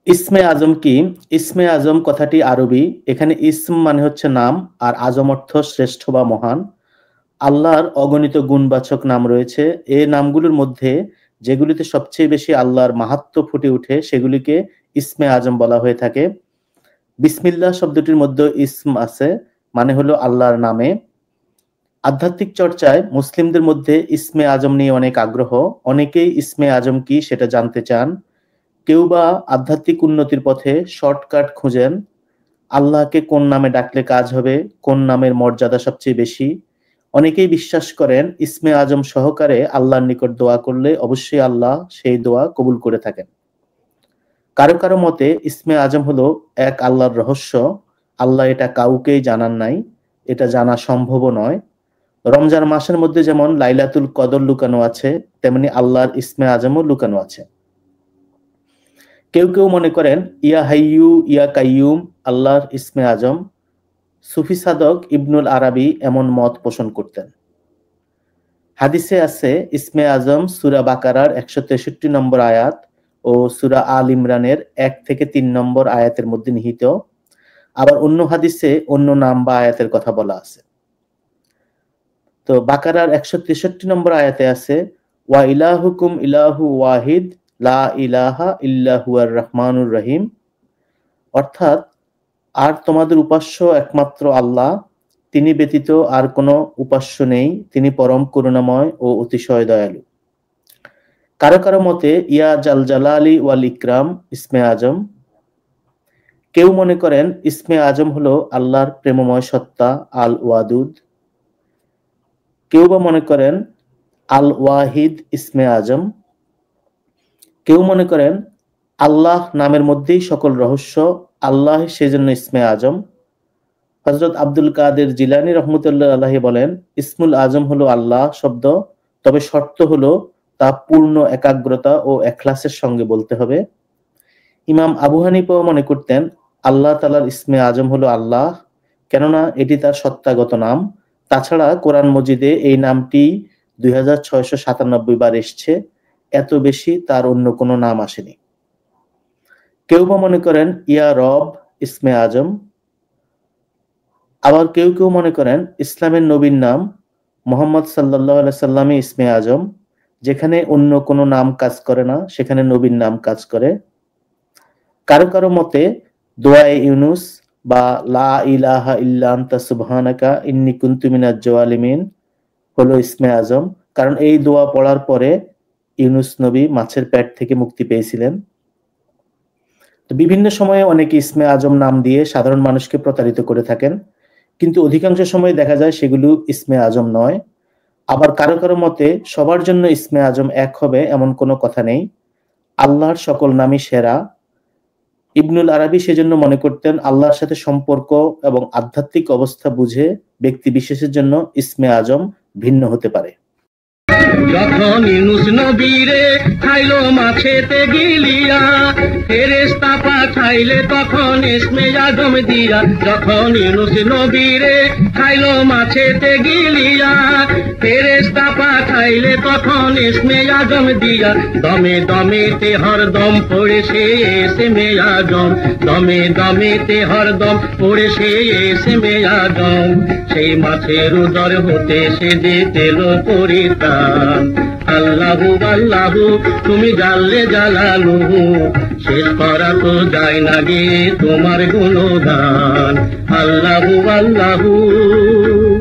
ইসমে আজম কি? ইসমে আজম কথাটি আরবি। এখানে ইসম মানে হচ্ছে নাম, আর আজম অর্থ শ্রেষ্ঠ বা মহান। আল্লাহর অগণিত গুণবাচক নাম রয়েছে। এই নামগুলোর মধ্যে যেগুলিতে সবচেয়ে বেশি আল্লাহর মাহাত্ম্য ফুটে ওঠে সেগুলিকে ইসমে আজম বলা হয়ে থাকে। বিসমিল্লাহ শব্দটির মধ্যে ইসম আছে, মানে হলো আল্লাহর নামে। আধ্যাত্মিক চর্চায় মুসলিমদের মধ্যে ইসমে আজম নিয়ে অনেক আগ্রহ। অনেকেই ইসমে আজম কি সেটা জানতে চান। কেউ বা আধ্যাত্মিক উন্নতির পথে শর্টকাট খুঁজেন। আল্লাহকে কোন নামে ডাকলে কাজ হবে, কোন নামের মর্যাদা সবচেয়ে বেশি। অনেকেই বিশ্বাস করেন ইসমে আজম সহকারে আল্লাহর নিকট দোয়া করলে অবশ্যই আল্লাহ সেই দোয়া কবুল করে থাকেন। কারো কারো মতে ইসমে আজম হলো এক আল্লাহর রহস্য। আল্লাহ এটা কাউকেই জানান নাই, এটা জানা সম্ভবও নয়। রমজান মাসের মধ্যে যেমন লাইলাতুল কদর লুকানো আছে, তেমনি আল্লাহর ইসমে আজমও লুকানো আছে। কেউ কেউ মনে করেন ইয়া হাইয়ু ইয়া কাইয়ুম আল্লাহর ইসমে আজম। সুফি সাধক ইবনুল আরাবি এমন মত পোষণ করতেন। হাদিসে আছে ইসমে আজম সূরা বাকারার 163 নম্বর আয়াত ও সূরা আল ইমরানের 1 থেকে 3 নম্বর আয়াতের মধ্যে নিহিত। আবার অন্য হাদিসে অন্য নাম বা আয়াতের কথা বলা আছে। তো বাকারার 163 নম্বর আয়াতে আছে ওয়া ইলাহুকুম ইলাহু ওয়াহিদ লা ইলাহা ইল্লা হুয়ার রহমানুর রহিম। অর্থাৎ আর তোমাদের উপাস্য একমাত্র আল্লাহ, তিনি ব্যতীত আর কোনো উপাস্য নেই, তিনি পরম করুণাময় ও অতিশয় দয়ালু। কারো কারো মতে ইয়া জাল জালালি ওয়াল ইকরাম ইসমে আজম। কেউ মনে করেন ইসমে আজম হলো আল্লাহর প্রেমময় সত্তা আল ওয়াদুদ। কেউ বা মনে করেন আল ওয়াহিদ ইসমে আজম। কেউ মনে করেন আল্লাহ নামের মধ্যেই সকল রহস্য, আল্লাহ সেজন্য ইসমে আজম। হযরত আব্দুল কাদের জিলানী রহমতুল্লাহ আলাইহি বলেন ইসমুল আজম হলো আল্লাহ শব্দ, তবে শর্ত হলো তা পূর্ণ একাগ্রতা ও এখলাসের সঙ্গে বলতে হবে। ইমাম আবু হানিফাও মনে করতেন আল্লাহ তাআলার ইসমে আজম হলো আল্লাহ, কেননা এটি তার সত্তাগত নাম। তাছাড়া কোরআন মজিদে এই নামটি 2697 বার এসছে, এত বেশি তার অন্য কোনো নাম আসেনি। কেউ বা মনে করেন ইয়া রব ইসমে আজম। আবার কেউ কেউ মনে করেন ইসলামের নবীর নাম মুহাম্মদ সাল্লাল্লাহু আলাইহি সাল্লামে ইসমে আজম। যেখানে অন্য কোনো নাম কাজ করে না সেখানে নবীর নাম কাজ করে। কারো কারো মতে দোয়ায়ে ইউনুস বা লা ইলাহা ইল্লা আনতা সুবহানাকা ইন্নী কুনতু মিনাজ জালিমিন হলো ইসমে আজম, কারণ এই দোয়া পড়ার পরে ইউনুস নবী মাছের পেট থেকে মুক্তি পেয়েছিলেন। তো বিভিন্ন সময়ে অনেকে ইসমে আজম নাম দিয়ে সাধারণ মানুষকে প্রতারিত করে থাকেন, কিন্তু অধিকাংশ সময় দেখা যায় সেগুলো ইসমে আজম নয়। আবার কারো কারো মতে সবার জন্য ইসমে আজম এক হবে এমন কোনো কথা নেই, আল্লাহর সকল নামই সেরা। ইবনুল আরাবি সেজন্য মনে করতেন আল্লাহর সাথে সম্পর্ক এবং আধ্যাত্মিক অবস্থা বুঝে ব্যক্তি বিশেষের জন্য ইসমে আজম ভিন্ন হতে পারে। যখন ইউনুস নবীরে খাইলো মাছেতে গিলিয়া, ফেরেশতা পাঠাইলে তখন ইসমে আজম দিয়া। যখন ইউনুস নবীরে খাইলো মাছেতে গিলিয়া, ফেরেশতা পাঠাইলে তখন ইসমে আজম দিয়া। দমে দমেতে হরদম পড়েছে ইসমে আজম, দমে দমেতে হরদম পড়েছে ইসমে আজম। সেই মাছের উদর হতে সে দিতেল পরিত্রাণ। আল্লাহু আল্লাহু তুমি জানলে জালালুহু, শেষ করা তো যায় না গে তোমার গুণগান। আল্লাহু আল্লাহু।